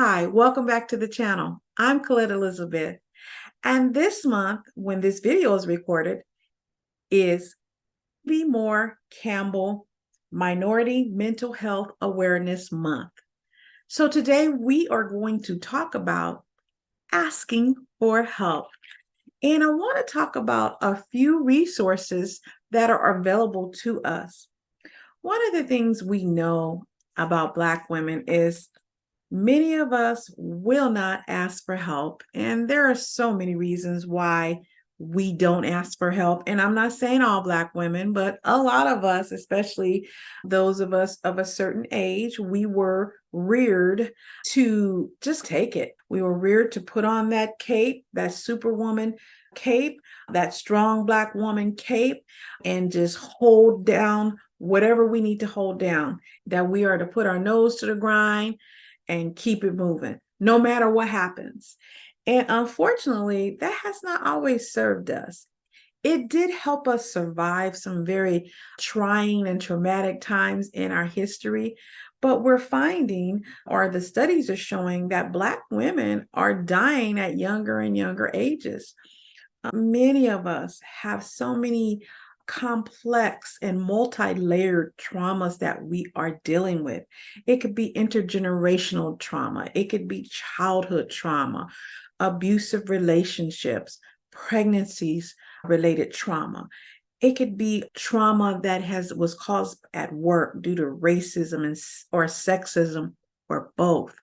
Hi, welcome back to the channel. I'm Colette Elizabeth, and this month, when this video is recorded, is Be More Campbell Minority Mental Health Awareness Month. So today we are going to talk about asking for help. And I want to talk about a few resources that are available to us. One of the things we know about Black women is many of us will not ask for help, and there are so many reasons why we don't ask for help. And I'm not saying all Black women, but a lot of us, especially those of us of a certain age, we were reared to just take it. We were reared to put on that cape, that superwoman cape, that strong Black woman cape, and just hold down whatever we need to hold down, that we are to put our nose to the grind and keep it moving, no matter what happens. And unfortunately, that has not always served us. It did help us survive some very trying and traumatic times in our history, but we're finding, or the studies are showing, that Black women are dying at younger and younger ages. Many of us have so many complex and multi-layered traumas that we are dealing with. It could be intergenerational trauma, it could be childhood trauma, abusive relationships, pregnancies related trauma. It could be trauma that was caused at work due to racism or sexism or both.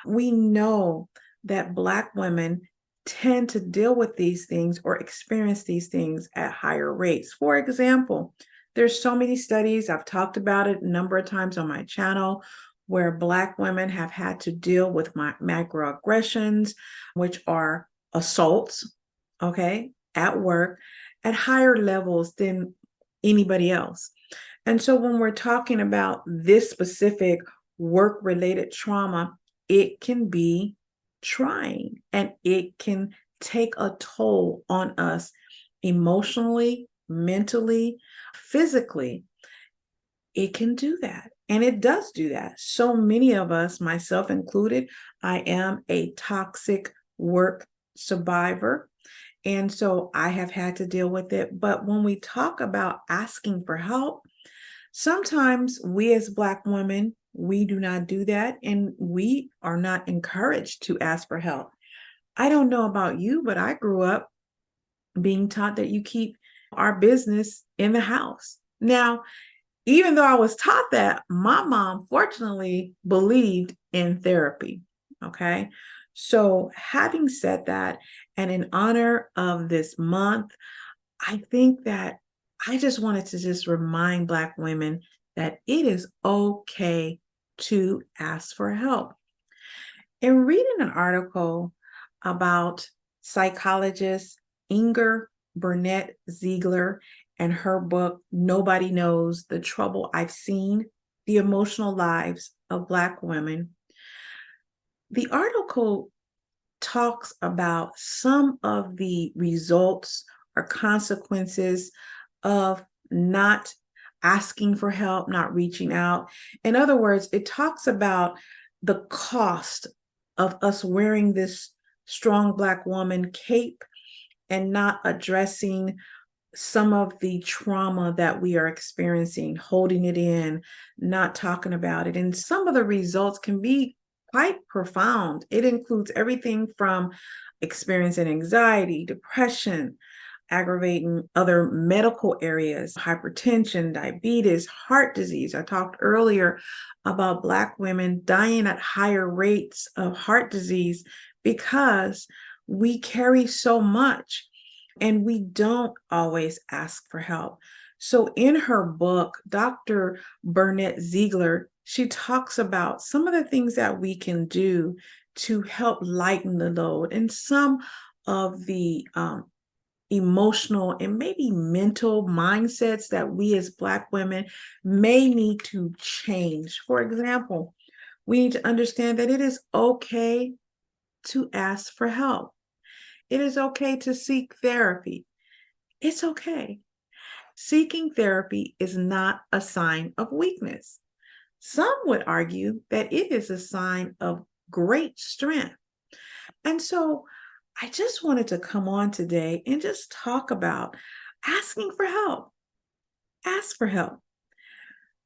We know that Black women tend to deal with these things or experience these things at higher rates. For example, there's so many studies, I've talked about it a number of times on my channel, where Black women have had to deal with microaggressions, which are assaults, okay, at work at higher levels than anybody else. And so when we're talking about this specific work-related trauma, it can be trying, and it can take a toll on us emotionally, mentally, physically. It can do that, and it does do that. So many of us, myself included, I am a toxic work survivor, and so I have had to deal with it. But when we talk about asking for help, sometimes we as Black women, we do not do that, and we are not encouraged to ask for help. I don't know about you, but I grew up being taught that you keep our business in the house. Now, even though I was taught that, my mom fortunately believed in therapy. Okay. So, having said that, and in honor of this month, I think that I just wanted to just remind Black women that it is okay to ask for help. In reading an article about psychologist Inger Burnett Ziegler and her book, Nobody Knows the Trouble I've Seen, The Emotional Lives of Black Women, the article talks about some of the results or consequences of not asking for help, not reaching out. In other words, it talks about the cost of us wearing this strong Black woman cape and not addressing some of the trauma that we are experiencing, holding it in, not talking about it. And some of the results can be quite profound. It includes everything from experiencing anxiety, depression, aggravating other medical areas, hypertension, diabetes, heart disease. I talked earlier about Black women dying at higher rates of heart disease because we carry so much and we don't always ask for help. So in her book, Dr. Burnett Ziegler, she talks about some of the things that we can do to help lighten the load and some of the emotional and maybe mental mindsets that we as Black women may need to change. For example, we need to understand that it is okay to ask for help. It is okay to seek therapy. It's okay. Seeking therapy is not a sign of weakness. Some would argue that it is a sign of great strength. And so I just wanted to come on today and just talk about asking for help. Ask for help.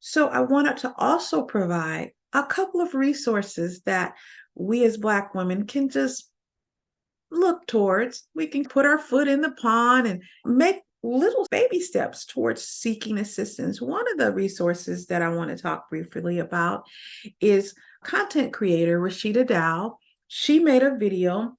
So I wanted to also provide a couple of resources that we as Black women can just look towards. We can put our foot in the pond and make little baby steps towards seeking assistance. One of the resources that I want to talk briefly about is content creator Roshida Dowe. She made a video.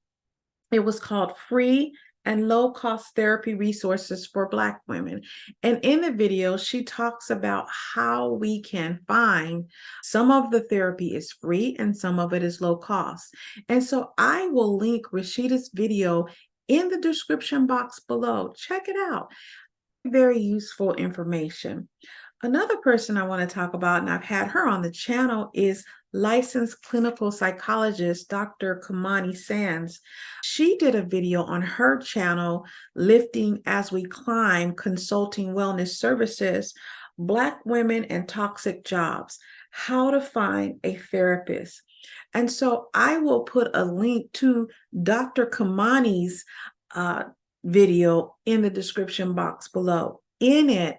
It was called Free and Low Cost Therapy Resources for Black Women. And in the video, she talks about how we can find some of the therapy is free and some of it is low cost. And so I will link Rashida's video in the description box below. Check it out. Very useful information. Another person I want to talk about, and I've had her on the channel, is licensed clinical psychologist Dr. Kimani Sands. She did a video on her channel, Lifting as We Climb, Consulting Wellness Services, Black Women and Toxic Jobs, How to Find a Therapist. And so I will put a link to Dr. Kimani's video in the description box below. In it,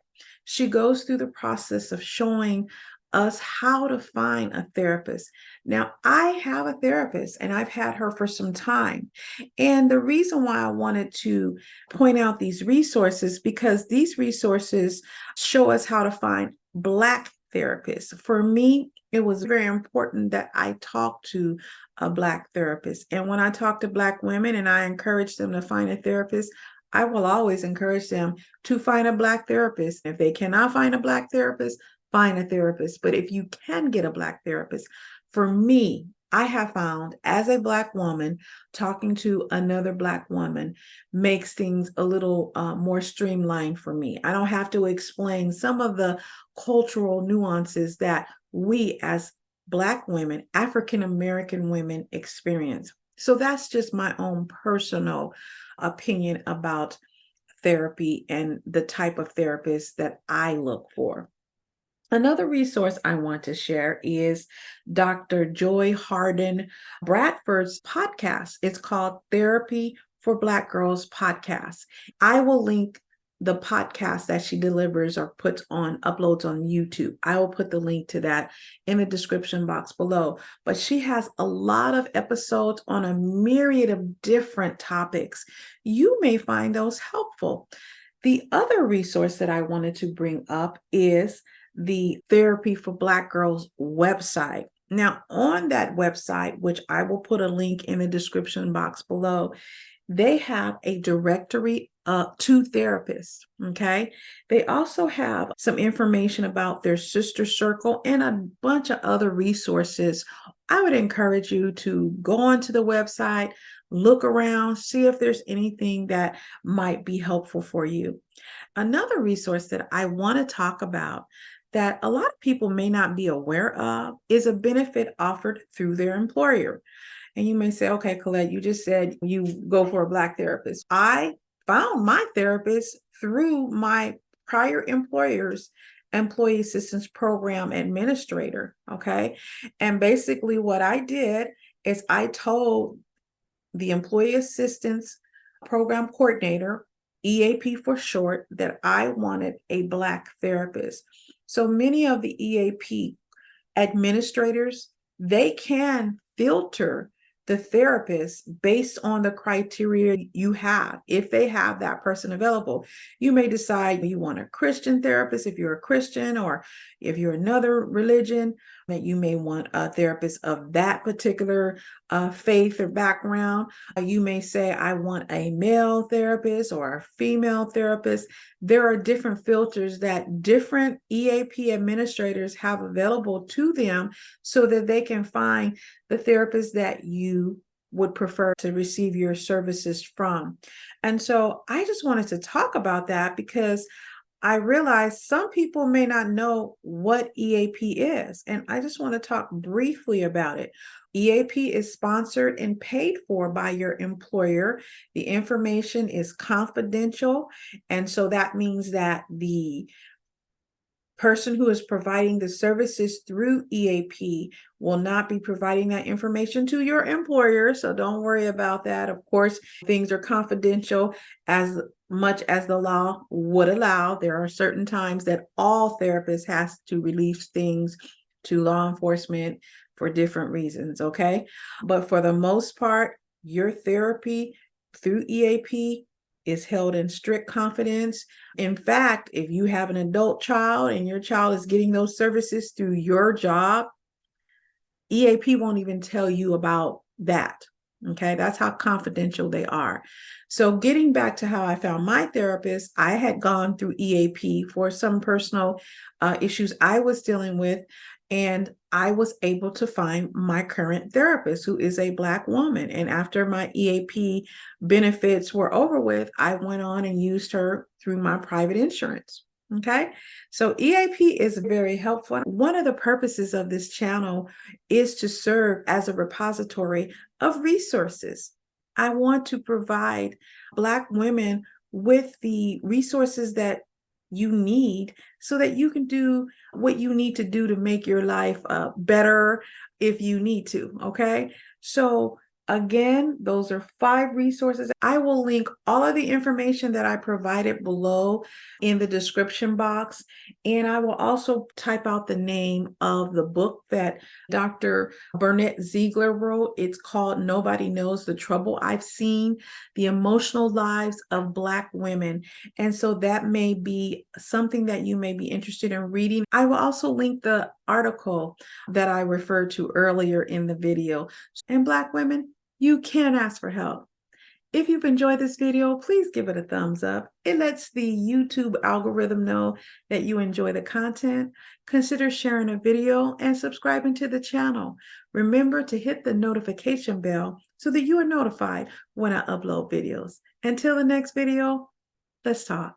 she goes through the process of showing us how to find a therapist. Now, I have a therapist and I've had her for some time. And the reason why I wanted to point out these resources, because these resources show us how to find Black therapists. For me, it was very important that I talk to a Black therapist. And when I talk to Black women and I encourage them to find a therapist, I will always encourage them to find a Black therapist. If they cannot find a Black therapist, find a therapist. But if you can get a Black therapist, for me, I have found as a Black woman, talking to another Black woman makes things a little more streamlined for me. I don't have to explain some of the cultural nuances that we as Black women, African American women experience. So that's just my own personal opinion about therapy and the type of therapist that I look for. Another resource I want to share is Dr. Joy Harden Bradford's podcast. It's called Therapy for Black Girls Podcast. I will link the podcast that she delivers or uploads on YouTube. I will put the link to that in the description box below. But she has a lot of episodes on a myriad of different topics. You may find those helpful. The other resource that I wanted to bring up is the Therapy for Black Girls website. Now, on that website, which I will put a link in the description box below, they have a directory to therapists, okay? They also have some information about their sister circle and a bunch of other resources. I would encourage you to go onto the website, look around, see if there's anything that might be helpful for you. Another resource that I want to talk about that a lot of people may not be aware of is a benefit offered through their employer. And you may say, okay, Colette, you just said you go for a Black therapist. I found my therapist through my prior employer's employee assistance program administrator, okay? And basically what I did is I told the employee assistance program coordinator, EAP for short, that I wanted a Black therapist. So many of the EAP administrators, they can filter the therapist based on the criteria you have. If they have that person available, you may decide you want a Christian therapist if you're a Christian, or if you're another religion, that you may want a therapist of that particular faith or background. You may say, I want a male therapist or a female therapist. There are different filters that different EAP administrators have available to them so that they can find the therapist that you would prefer to receive your services from. And so I just wanted to talk about that because I realize some people may not know what EAP is, and I just want to talk briefly about it. EAP is sponsored and paid for by your employer. The information is confidential, and so that means that the person who is providing the services through EAP will not be providing that information to your employer. So don't worry about that. Of course, things are confidential as much as the law would allow. There are certain times that all therapists has to release things to law enforcement for different reasons, okay? But for the most part, your therapy through EAP is held in strict confidence. In fact, if you have an adult child and your child is getting those services through your job, EAP won't even tell you about that. Okay, that's how confidential they are. So getting back to how I found my therapist, I had gone through EAP for some personal issues I was dealing with, and I was able to find my current therapist, who is a Black woman. And after my EAP benefits were over with, I went on and used her through my private insurance. Okay, so EAP is very helpful. One of the purposes of this channel is to serve as a repository of resources. I want to provide Black women with the resources that you need so that you can do what you need to do to make your life better if you need to, okay? So again, those are 5 resources. I will link all of the information that I provided below in the description box. And I will also type out the name of the book that Dr. Burnett Ziegler wrote. It's called Nobody Knows the Trouble I've Seen, The Emotional Lives of Black Women. And so that may be something that you may be interested in reading. I will also link the article that I referred to earlier in the video. And Black women, you can ask for help. If you've enjoyed this video, please give it a thumbs up. It lets the YouTube algorithm know that you enjoy the content. Consider sharing a video and subscribing to the channel. Remember to hit the notification bell so that you are notified when I upload videos. Until the next video, let's talk.